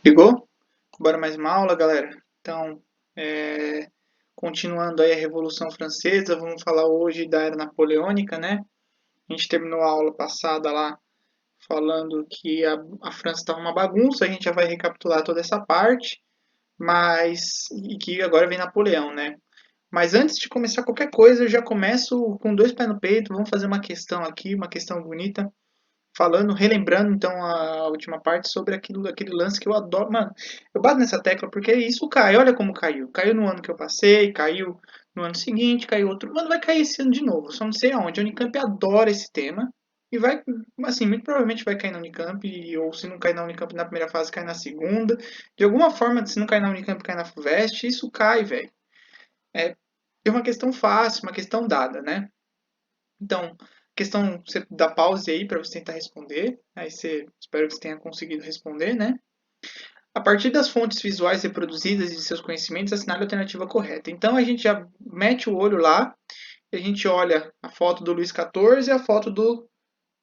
Ligou? Bora mais uma aula, galera? Então, é, continuando aí a Revolução Francesa, vamos falar hoje da Era Napoleônica, né? A gente terminou a aula passada lá falando que a França estava uma bagunça, a gente já vai recapitular toda essa parte, mas e que agora vem Napoleão, né? Mas antes de começar qualquer coisa, eu já começo com dois pés no peito, vamos fazer uma questão aqui, uma questão bonita falando, relembrando então a última parte sobre aquele lance que eu adoro. Mano, eu bato nessa tecla porque isso cai. Olha como caiu. Caiu no ano que eu passei, caiu no ano seguinte, caiu outro. Mano, vai cair esse ano de novo. Só não sei aonde. A Unicamp adora esse tema. E vai, assim, muito provavelmente vai cair na Unicamp, ou se não cair na Unicamp na primeira fase, cai na segunda. De alguma forma, se não cair na Unicamp, cai na FUVEST. Isso cai, velho. É uma questão fácil, uma questão dada, né? Então, questão, você dá pause aí para você tentar responder. Aí você, espero que você tenha conseguido responder, né? A partir das fontes visuais reproduzidas e de seus conhecimentos, assinale a alternativa correta. Então a gente já mete o olho lá, e a gente olha a foto do Luís XIV e a foto do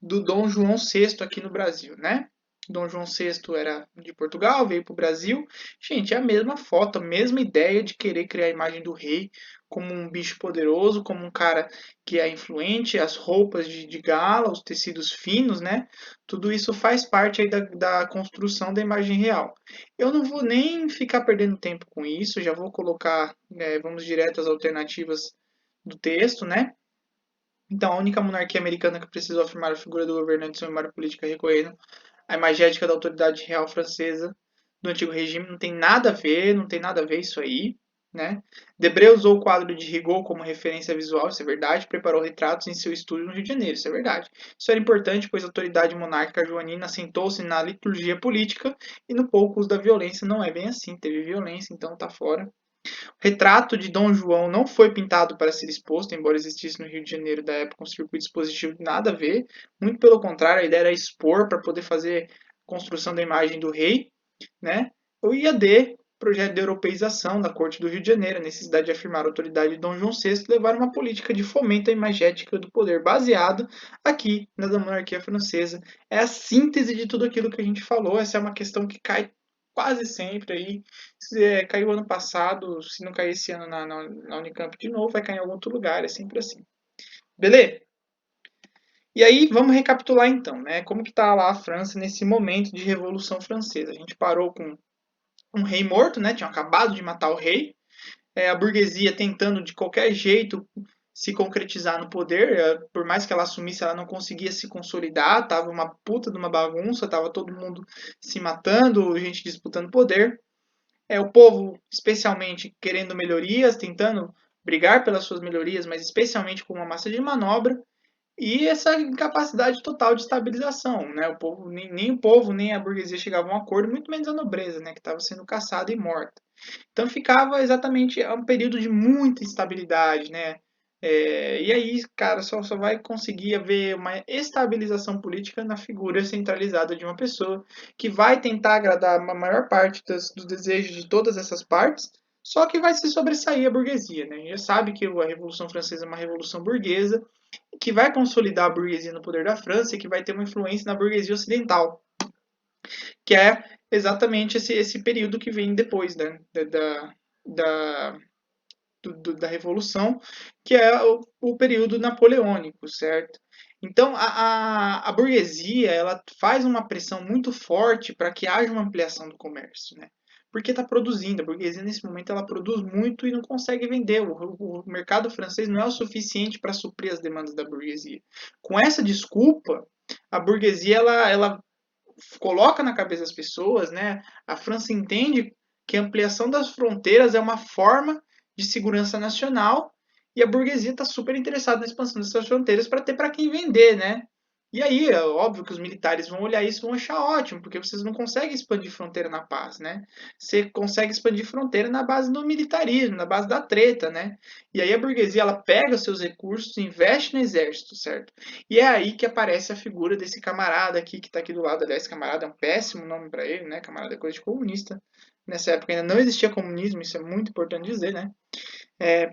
Dom João VI aqui no Brasil, né? Dom João VI era de Portugal, veio para o Brasil. Gente, é a mesma foto, a mesma ideia de querer criar a imagem do rei como um bicho poderoso, como um cara que é influente, as roupas de gala, os tecidos finos, né? Tudo isso faz parte aí da construção da imagem real. Eu não vou nem ficar perdendo tempo com isso, já vou colocar, vamos direto às alternativas do texto, né? Então, a única monarquia americana que precisou afirmar a figura do governante em sua memória política recorrendo à imagética da autoridade real francesa do antigo regime não tem nada a ver, não tem nada a ver isso aí, né? Debré usou o quadro de Rigaud como referência visual, isso é verdade, preparou retratos em seu estúdio no Rio de Janeiro, isso é verdade. Isso era importante, pois a autoridade monárquica joanina assentou-se na liturgia política e no pouco uso da violência. Não é bem assim, teve violência, então tá fora. O retrato de Dom João não foi pintado para ser exposto, embora existisse no Rio de Janeiro da época um circuito expositivo nada a ver. Muito pelo contrário, a ideia era expor para poder fazer a construção da imagem do rei, né? O IAD, projeto de europeização da Corte do Rio de Janeiro, a necessidade de afirmar a autoridade de Dom João VI, levar uma política de fomento à imagética do poder baseado aqui na da monarquia francesa. É a síntese de tudo aquilo que a gente falou. Essa é uma questão que cai quase sempre aí. Se caiu ano passado, se não cair esse ano na Unicamp de novo, vai cair em algum outro lugar, é sempre assim. Beleza? E aí, vamos recapitular então, né? Como que tá lá a França nesse momento de Revolução Francesa? A gente parou com um rei morto, né? Tinham acabado de matar o rei. A burguesia tentando de qualquer jeito se concretizar no poder. Por mais que ela assumisse, ela não conseguia se consolidar. Tava uma puta de uma bagunça, tava todo mundo se matando, gente disputando poder. O povo, especialmente, querendo melhorias, tentando brigar pelas suas melhorias, mas especialmente com uma massa de manobra, e essa incapacidade total de estabilização. Né? O povo, nem o povo, nem a burguesia chegavam a um acordo, muito menos a nobreza, né? Que estava sendo caçada e morta. Então ficava exatamente um período de muita instabilidade, né? E aí, cara, só vai conseguir haver uma estabilização política na figura centralizada de uma pessoa que vai tentar agradar a maior parte dos desejos de todas essas partes, só que vai se sobressair a burguesia, né? Já sabe que a Revolução Francesa é uma revolução burguesa, que vai consolidar a burguesia no poder da França e que vai ter uma influência na burguesia ocidental, que é exatamente esse período que vem depois, né, da, da Revolução, que é o período napoleônico, certo? Então, a burguesia ela faz uma pressão muito forte para que haja uma ampliação do comércio, né? Porque está produzindo. A burguesia, nesse momento, ela produz muito e não consegue vender. O mercado francês não é o suficiente para suprir as demandas da burguesia. Com essa desculpa, a burguesia ela coloca na cabeça das pessoas, né? A França entende que a ampliação das fronteiras é uma forma de segurança nacional e a burguesia está super interessada na expansão dessas fronteiras para ter para quem vender, né? E aí, é óbvio que os militares vão olhar isso e vão achar ótimo, porque vocês não conseguem expandir fronteira na paz, né? Você consegue expandir fronteira na base do militarismo, na base da treta, né? E aí a burguesia, ela pega os seus recursos e investe no exército, certo? E é aí que aparece a figura desse camarada aqui, que está aqui do lado. Aliás, camarada é um péssimo nome para ele, né? Camarada é coisa de comunista. Nessa época ainda não existia comunismo, isso é muito importante dizer, né? É,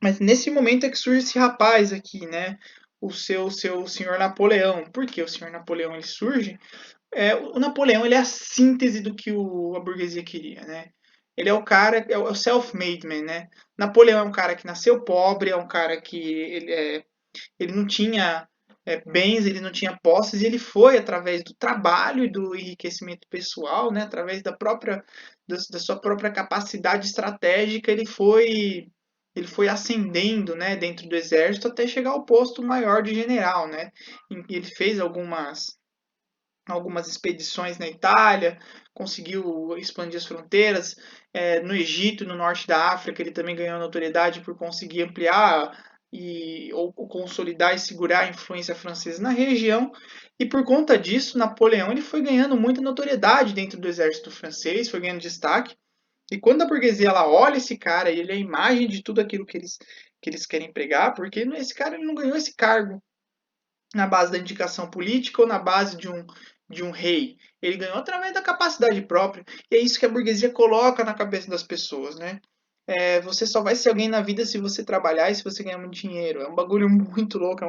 mas nesse momento é que surge esse rapaz aqui, né? O seu senhor Napoleão. Por que o senhor Napoleão ele surge? o Napoleão ele é a síntese do que a burguesia queria, né? Ele é o cara, é o self-made man, né? Napoleão é um cara que nasceu pobre, é um cara que ele não tinha bens, ele não tinha posses, e ele foi através do trabalho e do enriquecimento pessoal, né? Através da sua própria capacidade estratégica, ele foi ascendendo, né, dentro do exército até chegar ao posto maior de general, né? Ele fez algumas expedições na Itália, conseguiu expandir as fronteiras. No Egito, no norte da África, ele também ganhou notoriedade por conseguir ampliar ou consolidar e segurar a influência francesa na região. E por conta disso, Napoleão ele foi ganhando muita notoriedade dentro do exército francês, foi ganhando destaque. E quando a burguesia ela olha esse cara, ele é a imagem de tudo aquilo que eles querem pregar, porque esse cara ele não ganhou esse cargo na base da indicação política ou na base de um rei. Ele ganhou através da capacidade própria. E é isso que a burguesia coloca na cabeça das pessoas, né? Você só vai ser alguém na vida se você trabalhar e se você ganhar muito dinheiro. É um bagulho muito louco.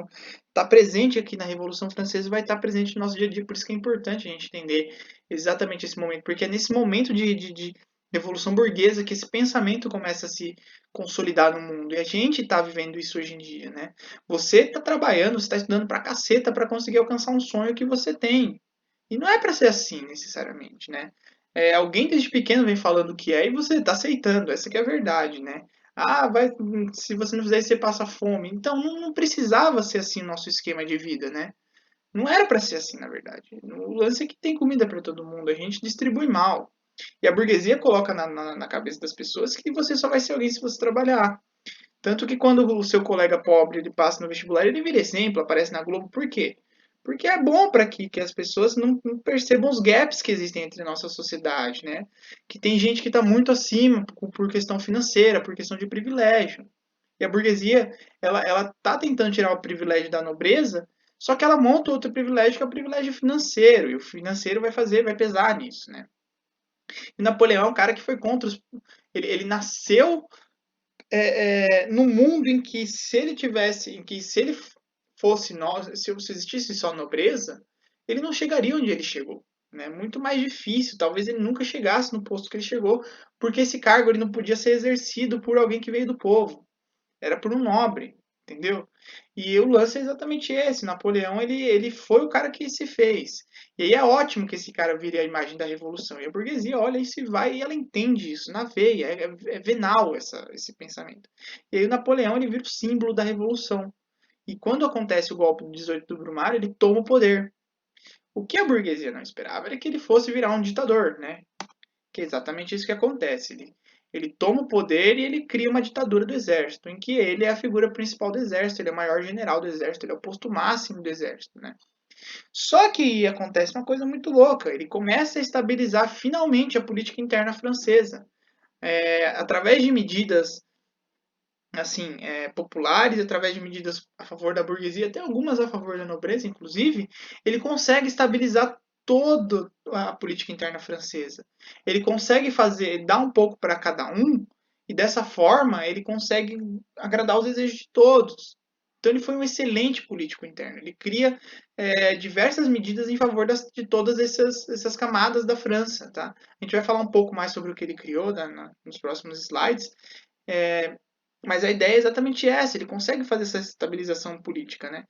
Tá presente aqui na Revolução Francesa e vai estar presente no nosso dia a dia. Por isso que é importante a gente entender exatamente esse momento. Porque é nesse momento de Revolução Burguesa que esse pensamento começa a se consolidar no mundo. E a gente está vivendo isso hoje em dia, né? Você está trabalhando, você está estudando pra caceta para conseguir alcançar um sonho que você tem. E não é para ser assim, necessariamente, né? Alguém desde pequeno vem falando que é e você está aceitando. Essa que é a verdade, né? Ah, se você não fizer isso, você passa fome. Então, não precisava ser assim o nosso esquema de vida, né? Não era para ser assim, na verdade. O lance é que tem comida para todo mundo. A gente distribui mal. E a burguesia coloca na cabeça das pessoas que você só vai ser alguém se você trabalhar. Tanto que quando o seu colega pobre ele passa no vestibular, ele vira exemplo, aparece na Globo. Por quê? Porque é bom para que as pessoas não percebam os gaps que existem entre a nossa sociedade, né? Que tem gente que está muito acima por questão financeira, por questão de privilégio. E a burguesia, ela tá tentando tirar o privilégio da nobreza, só que ela monta outro privilégio que é o privilégio financeiro. E o financeiro vai pesar nisso, né? E Napoleão é um cara que foi contra os... Ele nasceu no mundo em que se ele tivesse, em que se ele fosse nós, se existisse só nobreza, ele não chegaria onde ele chegou. É, né? Muito mais difícil, talvez ele nunca chegasse no posto que ele chegou, porque esse cargo ele não podia ser exercido por alguém que veio do povo, era por um nobre, entendeu? E o lance é exatamente esse. Napoleão ele foi o cara que se fez. E aí é ótimo que esse cara vire a imagem da revolução. E a burguesia olha e se vai e ela entende isso na veia. É venal esse pensamento. E aí o Napoleão ele vira o símbolo da revolução. E quando acontece o golpe do 18 do Brumário, ele toma o poder. O que a burguesia não esperava era que ele fosse virar um ditador, né? Que é exatamente isso que acontece. Ele toma o poder e ele cria uma ditadura do exército, em que ele é a figura principal do exército, ele é o maior general do exército, ele é o posto máximo do exército, né? Só que acontece uma coisa muito louca, ele começa a estabilizar finalmente a política interna francesa, através de medidas assim populares, através de medidas a favor da burguesia, até algumas a favor da nobreza, inclusive, ele consegue estabilizar toda a política interna francesa. Ele consegue dar um pouco para cada um e dessa forma ele consegue agradar os desejos de todos. Então ele foi um excelente político interno. Ele cria diversas medidas em favor de todas essas camadas da França. Tá? A gente vai falar um pouco mais sobre o que ele criou nos próximos slides. É, mas a ideia é exatamente essa, ele consegue fazer essa estabilização política, né?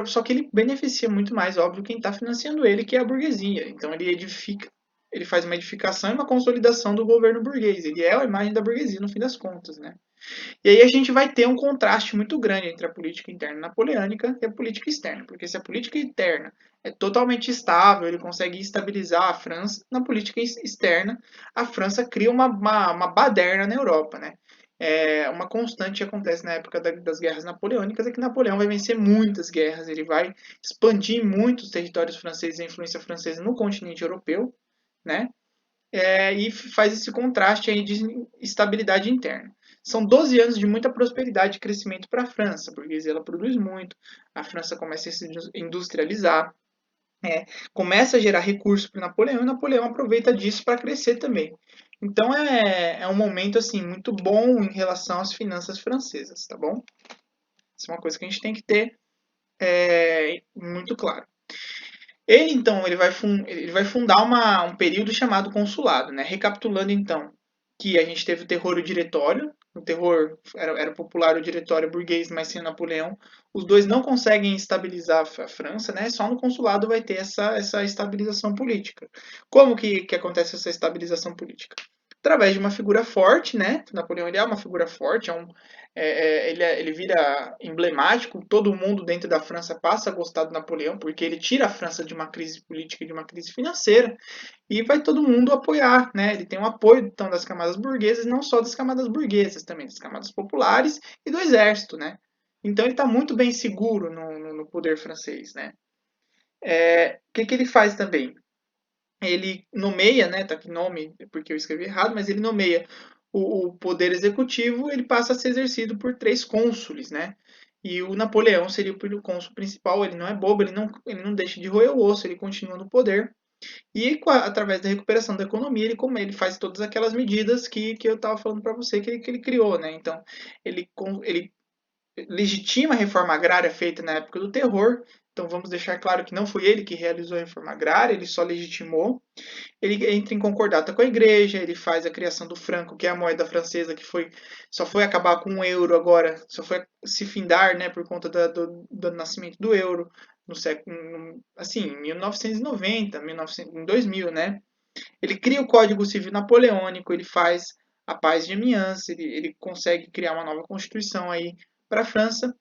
Só que ele beneficia muito mais, óbvio, quem está financiando ele, que é a burguesia. Então ele edifica, ele faz uma edificação e uma consolidação do governo burguês. Ele é a imagem da burguesia, no fim das contas, né? E aí a gente vai ter um contraste muito grande entre a política interna napoleônica e a política externa, porque se a política interna é totalmente estável, ele consegue estabilizar a França, na política externa, a França cria uma baderna na Europa, né? Uma constante que acontece na época das guerras napoleônicas é que Napoleão vai vencer muitas guerras, ele vai expandir muitos territórios franceses e a influência francesa no continente europeu, né? E faz esse contraste aí de estabilidade interna. São 12 anos de muita prosperidade e crescimento para a França, porque ela produz muito, a França começa a se industrializar, começa a gerar recursos para Napoleão e Napoleão aproveita disso para crescer também. Então é um momento assim muito bom em relação às finanças francesas, tá bom? Isso é uma coisa que a gente tem que ter muito claro. Ele, então, ele vai fundar um período chamado consulado, né? Recapitulando, então, que a gente teve o terror diretório, o terror era popular o diretório burguês, mas sem Napoleão. Os dois não conseguem estabilizar a França, né? Só no consulado vai ter essa estabilização política. Como que acontece essa estabilização política? Através de uma figura forte, né? Napoleão ele é uma figura forte, ele vira emblemático, todo mundo dentro da França passa a gostar do Napoleão, porque ele tira a França de uma crise política e de uma crise financeira, e vai todo mundo apoiar, né? Ele tem o apoio então das camadas burguesas, não só das camadas burguesas, também das camadas populares e do exército, né? Então ele está muito bem seguro no poder francês, né? Que ele faz também? Ele nomeia, né, tá aqui nome, porque eu escrevi errado, mas ele nomeia o poder executivo, ele passa a ser exercido por 3 cônsules, né? E o Napoleão seria o cônsul principal, ele não é bobo, ele não deixa de roer o osso, ele continua no poder. E através da recuperação da economia, ele faz todas aquelas medidas que eu estava falando para você que ele criou, né? Então, ele legitima a reforma agrária feita na época do terror. Então, vamos deixar claro que não foi ele que realizou a reforma agrária, ele só legitimou. Ele entra em concordata com a igreja, ele faz a criação do franco, que é a moeda francesa, só foi acabar com o euro agora, só foi se findar, né, por conta do nascimento do euro no século, assim, em 1990, 1900, em 2000, né? Ele cria o Código Civil Napoleônico, ele faz a Paz de Amiens, ele consegue criar uma nova constituição aí para a França.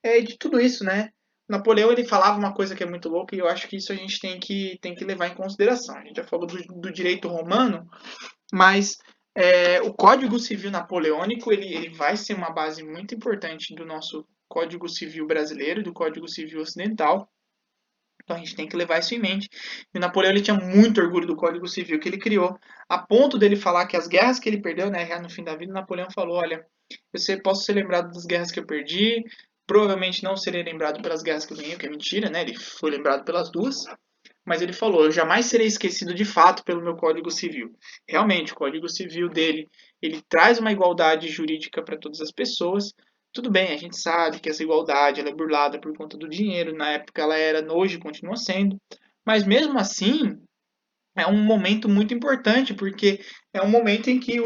De tudo isso, né? Napoleão ele falava uma coisa que é muito louca e eu acho que isso a gente tem que levar em consideração. A gente já falou do direito romano, mas o Código Civil Napoleônico ele vai ser uma base muito importante do nosso Código Civil brasileiro, do Código Civil ocidental. Então a gente tem que levar isso em mente. E o Napoleão ele tinha muito orgulho do Código Civil que ele criou, a ponto dele falar que as guerras que ele perdeu, né, no fim da vida, Napoleão falou: olha, posso ser lembrado das guerras que eu perdi, provavelmente não serei lembrado pelas guerras que eu ganhei, que é mentira, né? Ele foi lembrado pelas duas, mas ele falou: eu jamais serei esquecido de fato pelo meu Código Civil. Realmente, o Código Civil dele, ele traz uma igualdade jurídica para todas as pessoas. Tudo bem, a gente sabe que essa igualdade ela é burlada por conta do dinheiro, na época ela era, hoje continua sendo, mas mesmo assim, é um momento muito importante, porque é um momento em que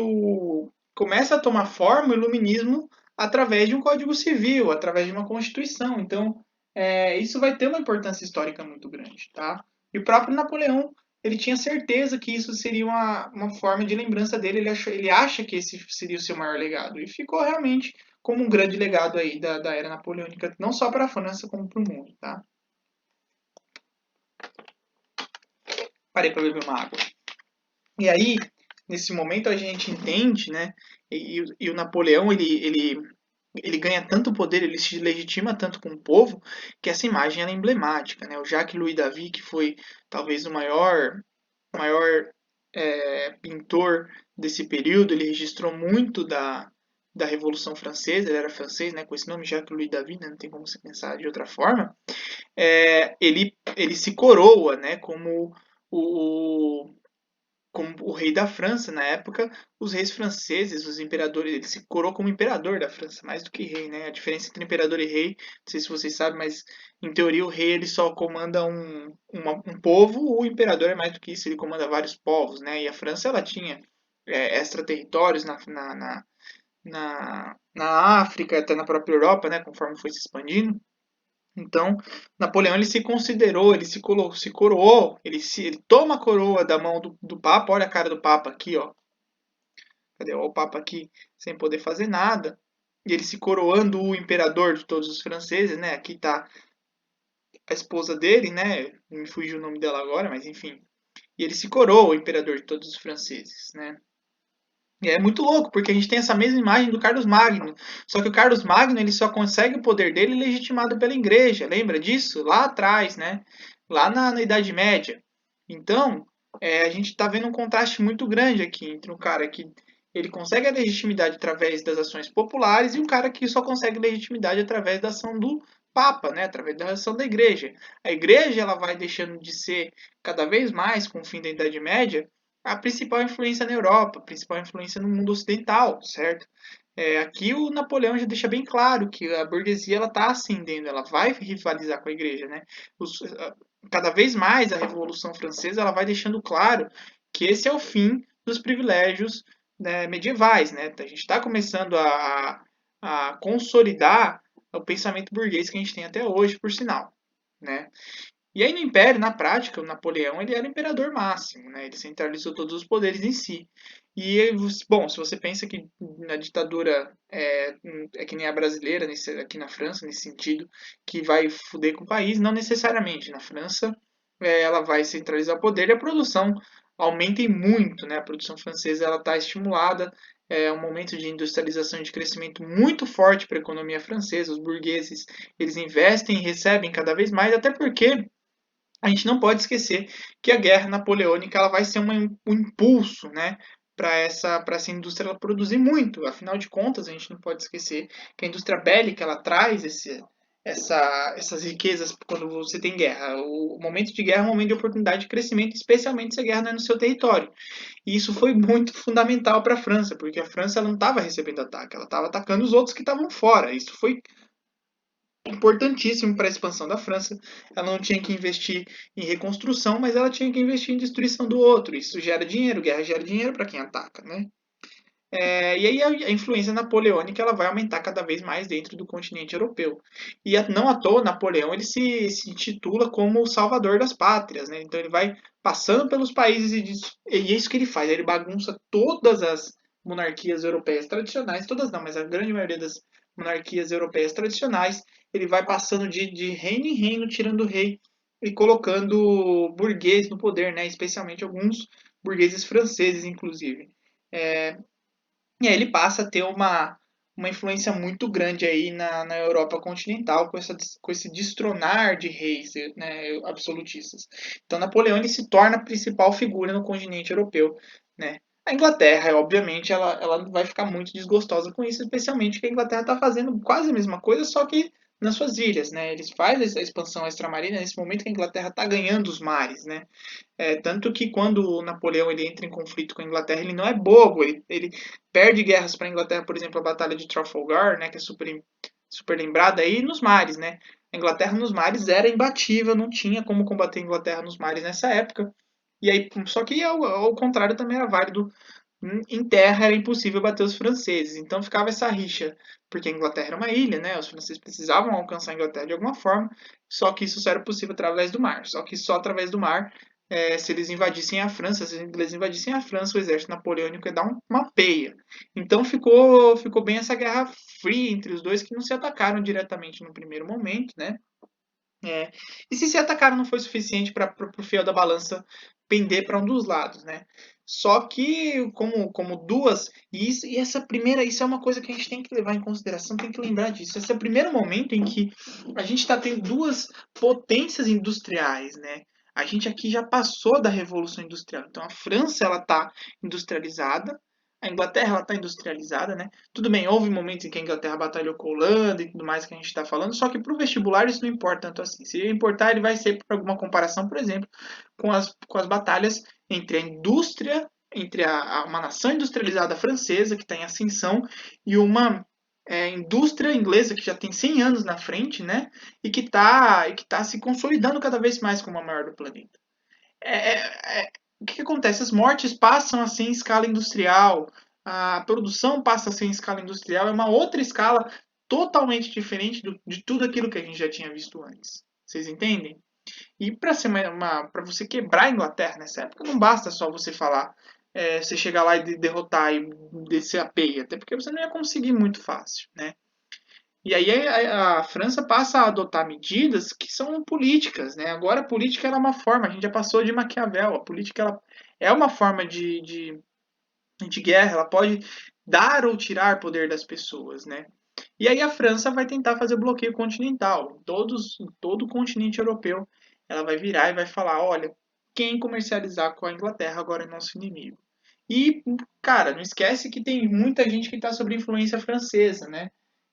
começa a tomar forma o iluminismo através de um Código Civil, através de uma Constituição. Então, isso vai ter uma importância histórica muito grande, tá? E o próprio Napoleão, ele tinha certeza que isso seria uma forma de lembrança dele, ele acha que esse seria o seu maior legado, e ficou realmente como um grande legado aí da era napoleônica, não só para a França, como para o mundo, tá? Parei para beber uma água. E aí, nesse momento, a gente entende, né? E o Napoleão, ele ganha tanto poder, ele se legitima tanto com o povo, que essa imagem é emblemática, né? O Jacques Louis David, que foi talvez o maior pintor desse período, ele registrou muito da Revolução Francesa, ele era francês, né? Com esse nome, Jacques Louis David, né? Não tem como você pensar de outra forma. Ele se coroa, né? O, como o rei da França na época, os reis franceses, os imperadores, ele se coroou como imperador da França, mais do que rei, né? A diferença entre imperador e rei, não sei se vocês sabem, mas em teoria o rei ele só comanda um povo, o imperador é mais do que isso, ele comanda vários povos, né? E a França ela tinha extraterritórios na África, até na própria Europa, né? Conforme foi se expandindo. Então, Napoleão ele se considerou, se coroou, ele toma a coroa da mão do Papa, olha a cara do Papa aqui, ó. Cadê o Papa aqui sem poder fazer nada? E ele se coroando o imperador de todos os franceses, né? Aqui tá a esposa dele, né? Me fugiu o nome dela agora, mas enfim. E ele se coroa o imperador de todos os franceses, né? E é muito louco, porque a gente tem essa mesma imagem do Carlos Magno. Só que o Carlos Magno ele só consegue o poder dele legitimado pela igreja. Lembra disso? Lá atrás, né? Lá na Idade Média. Então, a gente está vendo um contraste muito grande aqui entre um cara que ele consegue a legitimidade através das ações populares e um cara que só consegue legitimidade através da ação do Papa, né? Através da ação da igreja. A igreja ela vai deixando de ser cada vez mais, com o fim da Idade Média, a principal influência na Europa, a principal influência no mundo ocidental, certo? Aqui o Napoleão já deixa bem claro que a burguesia ela está ascendendo, ela vai rivalizar com a igreja, né? cada vez mais a Revolução Francesa ela vai deixando claro que esse é o fim dos privilégios, né, medievais. Né? A gente está começando a consolidar o pensamento burguês que a gente tem até hoje, por sinal. Né? E aí no Império, na prática, o Napoleão ele era o imperador máximo, né? Ele centralizou todos os poderes em si. E, bom, se você pensa que na ditadura é que nem a brasileira, aqui na França, nesse sentido, que vai fuder com o país, não necessariamente. Na França, ela vai centralizar o poder e a produção aumenta muito, né? A produção francesa ela está estimulada, é um momento de industrialização e de crescimento muito forte para a economia francesa. Os burgueses eles investem e recebem cada vez mais, até porque a gente não pode esquecer que a guerra napoleônica ela vai ser um impulso, né, para essa indústria ela produzir muito. Afinal de contas, a gente não pode esquecer que a indústria bélica ela traz essas riquezas quando você tem guerra. O momento de guerra é um momento de oportunidade de crescimento, especialmente se a guerra não é no seu território. E isso foi muito fundamental para a França, porque a França ela não estava recebendo ataque, ela estava atacando os outros que estavam fora. Isso foi importantíssimo para a expansão da França. Ela não tinha que investir em reconstrução, mas ela tinha que investir em destruição do outro. Isso gera dinheiro, guerra gera dinheiro para quem ataca, né? E aí a influência napoleônica ela vai aumentar cada vez mais dentro do continente europeu. E não à toa, Napoleão ele se intitula como o salvador das pátrias, né? Então ele vai passando pelos países e é isso que ele faz. Ele bagunça todas as monarquias europeias tradicionais, todas não, mas a grande maioria das monarquias europeias tradicionais, ele vai passando de reino em reino, tirando o rei e colocando burguês no poder, né? Especialmente alguns burgueses franceses, inclusive. É, e aí ele passa a ter uma influência muito grande aí na Europa continental, com esse destronar de reis, né, absolutistas. Então Napoleão ele se torna a principal figura no continente europeu. Né? A Inglaterra, obviamente, ela vai ficar muito desgostosa com isso, especialmente que a Inglaterra está fazendo quase a mesma coisa, só que nas suas ilhas. Né? Eles fazem essa expansão extramarina nesse momento que a Inglaterra está ganhando os mares. Né? Tanto que quando o Napoleão ele entra em conflito com a Inglaterra, ele não é bobo, ele perde guerras para a Inglaterra, por exemplo, a Batalha de Trafalgar, né, que é super lembrada aí nos mares, né? A Inglaterra nos mares era imbatível, não tinha como combater a Inglaterra nos mares nessa época. E aí, só que ao contrário também era válido em terra era impossível bater os franceses, então ficava essa rixa, porque a Inglaterra era uma ilha, né? Os franceses precisavam alcançar a Inglaterra de alguma forma, só que isso só era possível através do mar. Só que só através do mar, se eles invadissem a França, se os ingleses invadissem a França, o exército napoleônico ia dar uma peia. Então ficou bem essa guerra fria entre os dois, que não se atacaram diretamente no primeiro momento, né? É, e se atacaram não foi suficiente para o fiel da balança pender para um dos lados, né? Só que como duas e essa primeira isso é uma coisa que a gente tem que levar em consideração, tem que lembrar disso. Esse é o primeiro momento em que a gente está tendo duas potências industriais, né? A gente aqui já passou da revolução industrial. Então a França ela está industrializada, a Inglaterra ela está industrializada, né? Tudo bem, houve momentos em que a Inglaterra batalhou com a Holanda e tudo mais que a gente está falando, só que para o vestibular isso não importa tanto assim. Se importar, ele vai ser por alguma comparação, por exemplo, com as batalhas entre a indústria, entre uma nação industrializada francesa, que está em ascensão, e uma indústria inglesa que já tem 100 anos na frente, né? E que tá se consolidando cada vez mais como a maior do planeta. O que acontece? As mortes passam a ser em escala industrial, a produção passa a ser em escala industrial, é uma outra escala totalmente diferente de tudo aquilo que a gente já tinha visto antes. Vocês entendem? E para você quebrar a Inglaterra nessa época, não basta só você falar, você chegar lá e derrotar e descer a peia, até porque você não ia conseguir muito fácil, né? E aí a França passa a adotar medidas que são políticas, né? Agora a política é uma forma, a gente já passou de Maquiavel, a política ela é uma forma de guerra, ela pode dar ou tirar poder das pessoas, né? E aí a França vai tentar fazer bloqueio continental, todo o continente europeu, ela vai virar e vai falar, olha, quem comercializar com a Inglaterra agora é nosso inimigo. E, cara, não esquece que tem muita gente que está sob influência francesa, né?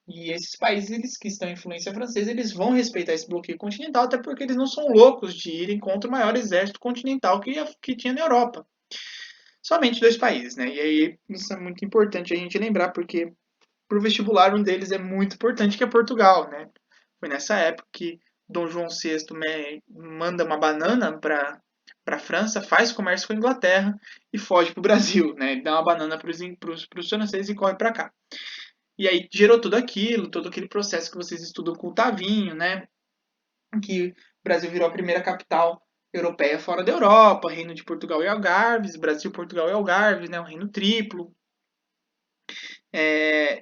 E esses países eles que estão em influência francesa, eles vão respeitar esse bloqueio continental, até porque eles não são loucos de irem contra o maior exército continental que tinha na Europa. Somente dois países, né? E aí isso é muito importante a gente lembrar, porque para o vestibular um deles é muito importante, que é Portugal, né? Foi nessa época que Dom João VI manda uma banana para a França, faz comércio com a Inglaterra e foge para o Brasil, né? Ele dá uma banana para os franceses e corre para cá. E aí gerou tudo aquilo, todo aquele processo que vocês estudam com o Tavinho, né? Que o Brasil virou a primeira capital europeia fora da Europa, Reino de Portugal e Algarves, Brasil, Portugal e Algarves, né? Um reino triplo.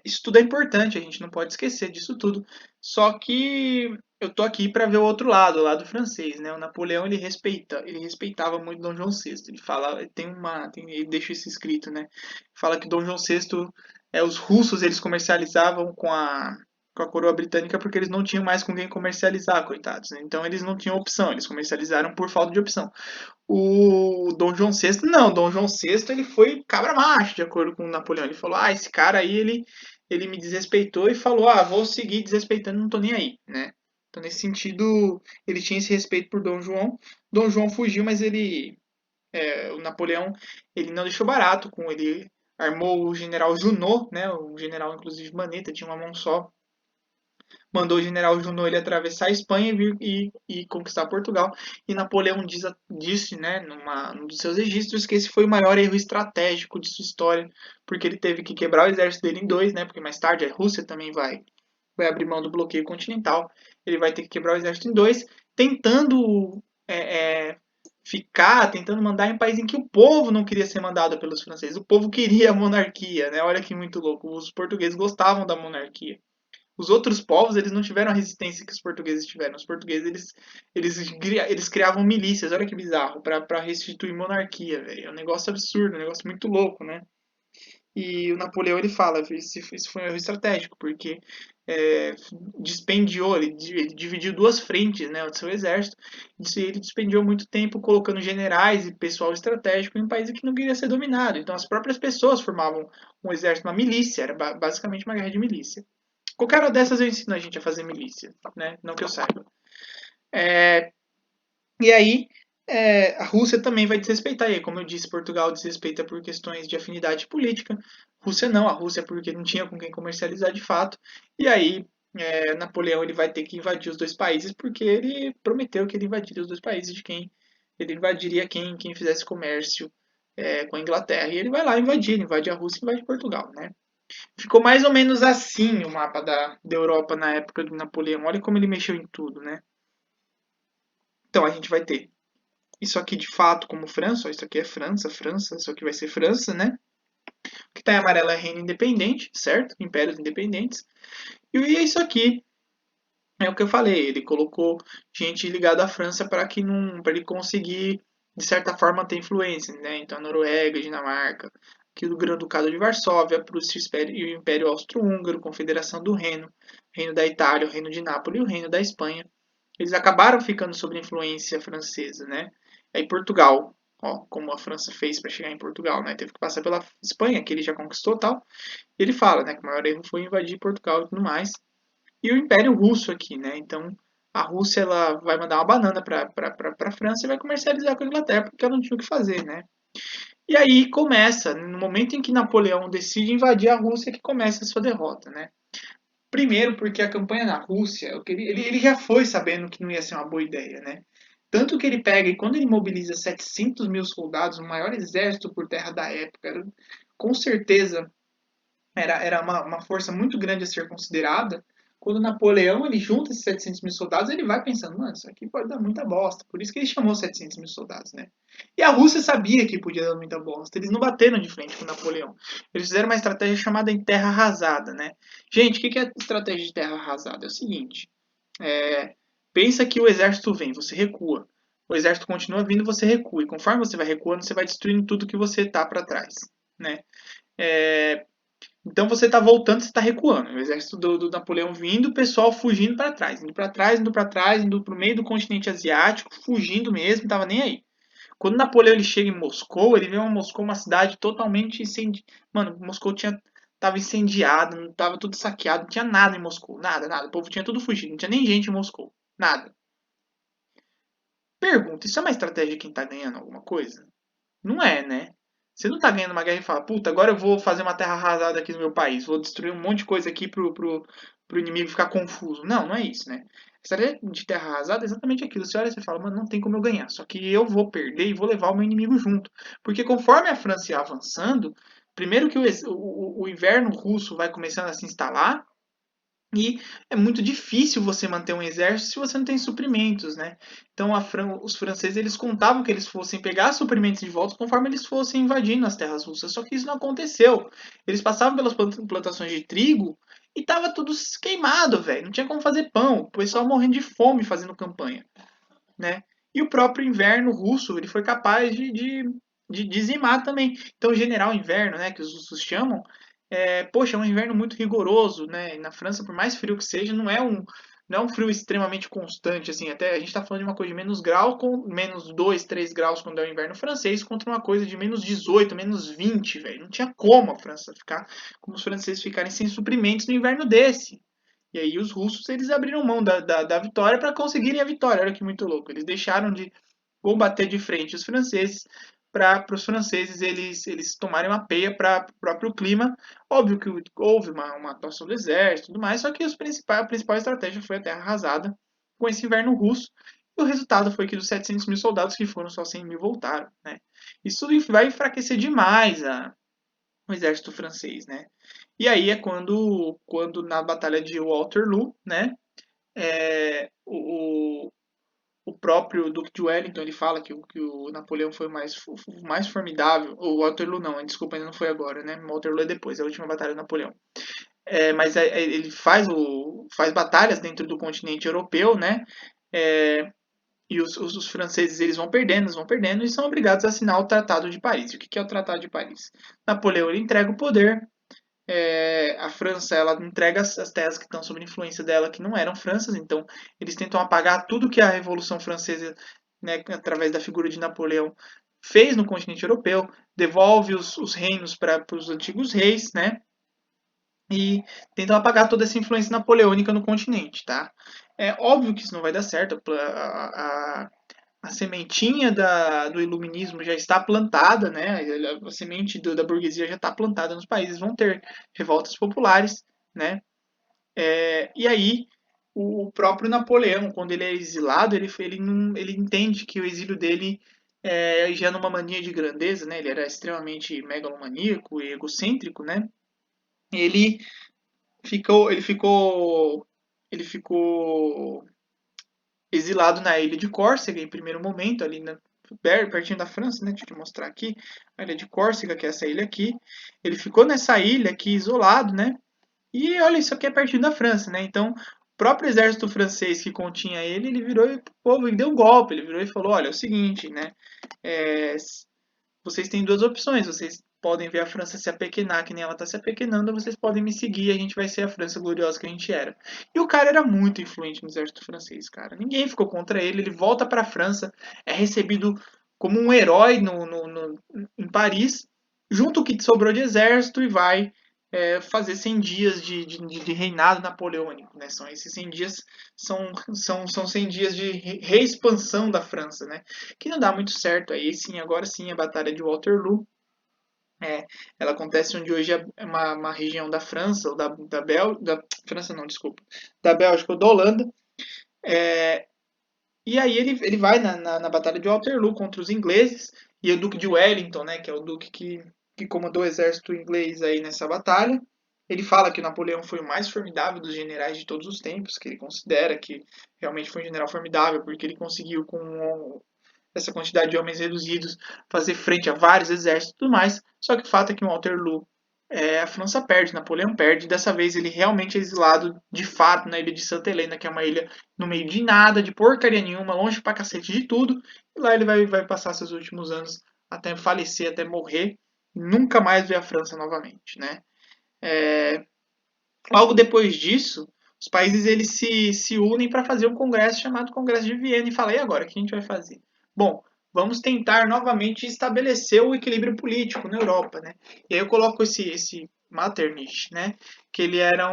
Isso tudo é importante, a gente não pode esquecer disso tudo. Só que eu tô aqui para ver o lado francês, né? O Napoleão ele respeitava muito Dom João VI. Ele fala, ele deixa isso escrito, né? Fala que Dom João VI, os russos eles comercializavam com a coroa britânica porque eles não tinham mais com quem comercializar, coitados, né? Então eles não tinham opção, eles comercializaram por falta de opção. O Dom João VI, não, Dom João VI ele foi cabra macho, de acordo com o Napoleão. Ele falou, esse cara aí, ele me desrespeitou e falou, vou seguir desrespeitando, não tô nem aí, né? Então, nesse sentido, ele tinha esse respeito por Dom João. Dom João fugiu, mas o Napoleão, ele não deixou barato com ele. Armou o general Junot, né? O general, inclusive, Maneta, tinha uma mão só, mandou o general Junot ele atravessar a Espanha e vir e conquistar Portugal. E Napoleão disse, né, num dos seus registros, que esse foi o maior erro estratégico de sua história, porque ele teve que quebrar o exército dele em dois, né, porque mais tarde a Rússia também vai abrir mão do bloqueio continental. Ele vai ter que quebrar o exército em dois, tentando tentando mandar em um país em que o povo não queria ser mandado pelos franceses. O povo queria a monarquia, né? Olha que muito louco. Os portugueses gostavam da monarquia. Os outros povos eles não tiveram a resistência que os portugueses tiveram. Os portugueses eles criavam milícias, olha que bizarro, para restituir monarquia, velho. É um negócio absurdo, um negócio muito louco, né? E o Napoleão ele fala, isso foi um erro estratégico, porque dispendiou, ele dividiu duas frentes, né, do seu exército, e ele dispendiou muito tempo colocando generais e pessoal estratégico em um país que não queria ser dominado. Então as próprias pessoas formavam um exército, uma milícia, era basicamente uma guerra de milícia. Qualquer hora dessas eu ensino a gente a fazer milícia, né? Não que eu saiba. E aí, a Rússia também vai desrespeitar. E aí, como eu disse, Portugal desrespeita por questões de afinidade política. Rússia não, a Rússia porque não tinha com quem comercializar de fato. E aí, Napoleão ele vai ter que invadir os dois países porque ele prometeu que ele invadiria os dois países de quem ele invadiria quem fizesse comércio com a Inglaterra. E ele vai lá invadir, ele invade a Rússia e invade Portugal, né? Ficou mais ou menos assim o mapa da Europa na época do Napoleão. Olha como ele mexeu em tudo, né? Então a gente vai ter isso aqui de fato como França. Ó, isso aqui é França, França. Isso aqui vai ser França, né? O que está em amarelo é reino independente, certo? Impérios independentes. E isso aqui é o que eu falei. Ele colocou gente ligada à França para ele conseguir, de certa forma, ter influência, né? Então a Noruega, a Dinamarca, aqui do Grão-Ducado de Varsóvia, a Prússia e o Império Austro-Húngaro, Confederação do Reino, Reino da Itália, o Reino de Nápoles e o Reino da Espanha. Eles acabaram ficando sob influência francesa, né? Aí Portugal, ó, como a França fez para chegar em Portugal, né? Teve que passar pela Espanha, que ele já conquistou, tal. E ele fala, né, que o maior erro foi invadir Portugal e tudo mais. E o Império Russo aqui, né? Então a Rússia ela vai mandar uma banana para a França e vai comercializar com a Inglaterra porque ela não tinha o que fazer, né? E aí começa, no momento em que Napoleão decide invadir a Rússia, que começa a sua derrota, né? Primeiro porque a campanha na Rússia, ele já foi sabendo que não ia ser uma boa ideia, né? Tanto que ele pega e quando ele mobiliza 700 mil soldados, o maior exército por terra da época, com certeza era uma força muito grande a ser considerada. Quando Napoleão ele junta esses 700 mil soldados, ele vai pensando, mano, isso aqui pode dar muita bosta. Por isso que ele chamou 700 mil soldados, né? E a Rússia sabia que podia dar muita bosta. Eles não bateram de frente com Napoleão. Eles fizeram uma estratégia chamada em terra arrasada, né? Gente, o que é estratégia de terra arrasada? É o seguinte, pensa que o exército vem, você recua. O exército continua vindo, você recua. E conforme você vai recuando, você vai destruindo tudo que você tá para trás, né? Então você está voltando, você está recuando. O exército do Napoleão vindo, o pessoal fugindo para trás, indo para trás, indo para trás, indo para o meio do continente asiático, fugindo mesmo, não estava nem aí. Quando Napoleão ele chega em Moscou, ele vê uma Moscou, uma cidade totalmente incendiada. Mano, Moscou tava incendiado, não tava tudo saqueado, não tinha nada em Moscou, nada, nada. O povo tinha tudo fugido, não tinha nem gente em Moscou, nada. Pergunta, isso é uma estratégia de quem tá ganhando alguma coisa? Não é, né? Você não tá ganhando uma guerra e fala, puta, agora eu vou fazer uma terra arrasada aqui no meu país, vou destruir um monte de coisa aqui para o inimigo ficar confuso. Não, não é isso, né? A estratégia de terra arrasada é exatamente aquilo. Você olha e você fala, mano, não tem como eu ganhar. Só que eu vou perder e vou levar o meu inimigo junto. Porque conforme a França ia avançando, primeiro que o inverno russo vai começando a se instalar, e é muito difícil você manter um exército se você não tem suprimentos, né? Então os franceses eles contavam que eles fossem pegar suprimentos de volta conforme eles fossem invadindo as terras russas. Só que isso não aconteceu. Eles passavam pelas plantações de trigo e tava tudo queimado, velho. Não tinha como fazer pão. O pessoal morrendo de fome fazendo campanha, né? E o próprio inverno russo ele foi capaz de dizimar também. Então o general inverno, né, que os russos chamam, poxa, é um inverno muito rigoroso, né? E na França, por mais frio que seja, não é um frio extremamente constante, assim. Até a gente está falando de uma coisa de menos grau, com menos 2, 3 graus quando é o inverno francês, contra uma coisa de menos 18, menos 20, velho. Não tinha como a França ficar, como os franceses ficarem sem suprimentos no inverno desse. E aí os russos eles abriram mão da vitória para conseguirem a vitória. Olha que muito louco. Eles deixaram de combater de frente os franceses para os franceses eles tomarem uma peia para o próprio clima. Óbvio que houve uma atuação do exército e tudo mais, só que a principal estratégia foi a terra arrasada com esse inverno russo. E o resultado foi que dos 700 mil soldados que foram, só 100 mil voltaram. Né? Isso vai enfraquecer demais o exército francês. Né? E aí é quando na batalha de Waterloo, né, o próprio Duque de Wellington ele fala que o Napoleão foi mais formidável. O Waterloo não, desculpa, ainda não foi agora, né? O Waterloo é depois, é a última batalha do Napoleão. Mas ele faz batalhas dentro do continente europeu, né? E os franceses eles vão perdendo e são obrigados a assinar o Tratado de Paris. E o que é o Tratado de Paris? Napoleão ele entrega o poder, a França ela entrega as terras que estão sob influência dela que não eram Franças, então eles tentam apagar tudo que a Revolução Francesa, né, através da figura de Napoleão, fez no continente europeu, devolve os reinos para os antigos reis, né, e tentam apagar toda essa influência napoleônica no continente, tá? É óbvio que isso não vai dar certo, a sementinha do iluminismo já está plantada, né? A semente da burguesia já está plantada nos países, vão ter revoltas populares, né? E aí o próprio Napoleão, quando ele é exilado, ele entende que o exílio dele já numa mania de grandeza, né? Ele era extremamente megalomaníaco e egocêntrico, né? Ele ele ficou exilado na ilha de Córcega em primeiro momento, ali pertinho da França, né? Deixa eu te mostrar aqui. A ilha de Córcega, que é essa ilha aqui. Ele ficou nessa ilha aqui isolado, né? E olha, isso aqui é pertinho da França, né? Então, o próprio exército francês que continha ele virou e o povo deu um golpe. Ele virou e falou: olha, é o seguinte, né? É, vocês têm duas opções. Vocês podem ver a França se apequenar, que nem ela está se apequenando, ou vocês podem me seguir e a gente vai ser a França gloriosa que a gente era. E o cara era muito influente no exército francês, cara. Ninguém ficou contra ele. Ele volta para a França, é recebido como um herói em Paris, junto o que sobrou de exército e vai fazer 100 dias de reinado napoleônico, né? São esses 100 dias são 100 dias de reexpansão da França, né? Que não dá muito certo. Aí sim, agora sim, a Batalha de Waterloo. Ela acontece onde hoje é uma região da França, ou da França não, desculpa, da Bélgica ou da Holanda. E aí ele vai na Batalha de Waterloo contra os ingleses, e o Duque de Wellington, né, que é o duque que comandou o exército inglês aí nessa batalha. Ele fala que Napoleão foi o mais formidável dos generais de todos os tempos, que ele considera que realmente foi um general formidável, porque ele conseguiu, com essa quantidade de homens reduzidos, fazer frente a vários exércitos e tudo mais. Só que o fato é que em Waterloo a França perde, Napoleão perde. Dessa vez ele realmente é exilado de fato na ilha de Santa Helena, que é uma ilha no meio de nada, de porcaria nenhuma, longe pra cacete de tudo. E lá ele vai passar seus últimos anos até falecer, até morrer. E nunca mais ver a França novamente, né? Logo depois disso, os países eles se unem para fazer um congresso chamado Congresso de Viena e fala, e agora, o que a gente vai fazer? Bom, vamos tentar novamente estabelecer o equilíbrio político na Europa, né? E aí eu coloco esse Metternich, né? Que ele era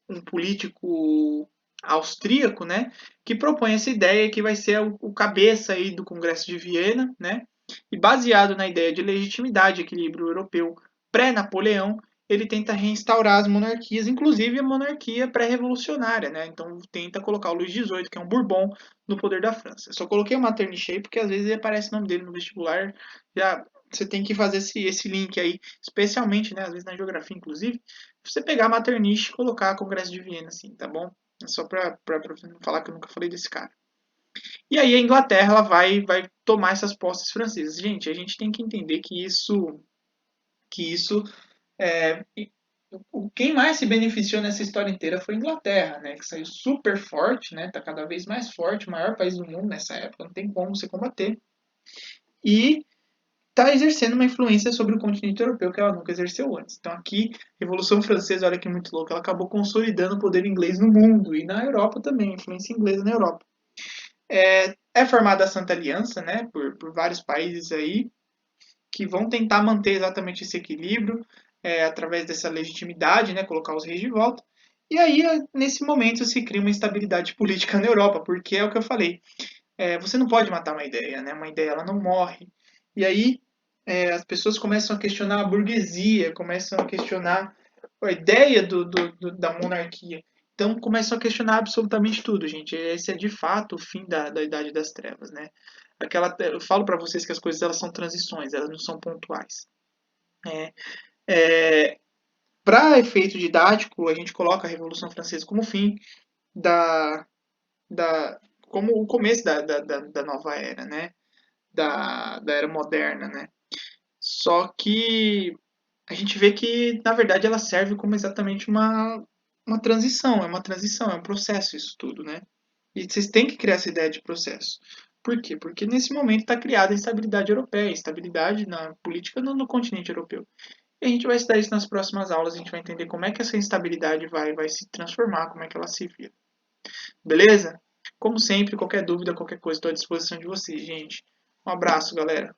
um político austríaco, né? Que propõe essa ideia que vai ser o cabeça aí do Congresso de Viena, né? E baseado na ideia de legitimidade, equilíbrio europeu pré-Napoleão, ele tenta reinstaurar as monarquias, inclusive a monarquia pré-revolucionária, né? Então tenta colocar o Luís XVIII, que é um Bourbon, no poder da França. Eu só coloquei o Metternich aí porque às vezes aparece o nome dele no vestibular. Já você tem que fazer esse link aí, especialmente, né? Às vezes na geografia, inclusive, você pegar Metternich e colocar Congresso de Viena, assim, tá bom? É só para não falar que eu nunca falei desse cara. E aí a Inglaterra ela vai tomar essas posses francesas. Gente, a gente tem que entender que isso é, quem mais se beneficiou nessa história inteira foi a Inglaterra, né? Que saiu super forte, né? Tá cada vez mais forte, o maior país do mundo nessa época, não tem como você combater. E está exercendo uma influência sobre o continente europeu que ela nunca exerceu antes. Então aqui, a Revolução Francesa, olha que muito louco, ela acabou consolidando o poder inglês no mundo e na Europa também, a influência inglesa na Europa. É formada a Santa Aliança, né? Por vários países aí que vão tentar manter exatamente esse equilíbrio através dessa legitimidade, né, colocar os reis de volta. E aí, nesse momento, se cria uma instabilidade política na Europa, porque é o que eu falei. Você não pode matar uma ideia, né? Uma ideia ela não morre. E aí as pessoas começam a questionar a burguesia, começam a questionar a ideia da monarquia. Então começam a questionar absolutamente tudo, gente. Esse é de fato o fim da Idade das Trevas, né? Eu falo para vocês que as coisas elas são transições, elas não são pontuais. É, para efeito didático, a gente coloca a Revolução Francesa como fim da, como o começo da nova era, né? Da era moderna, né? Só que a gente vê que, na verdade, ela serve como exatamente uma transição, é um processo isso tudo, né? E vocês têm que criar essa ideia de processo. Por quê? Porque nesse momento está criada a instabilidade europeia, instabilidade na política no continente europeu. E a gente vai estudar isso nas próximas aulas, a gente vai entender como é que essa instabilidade vai se transformar, como é que ela se vira. Beleza? Como sempre, qualquer dúvida, qualquer coisa, estou à disposição de vocês, gente. Um abraço, galera.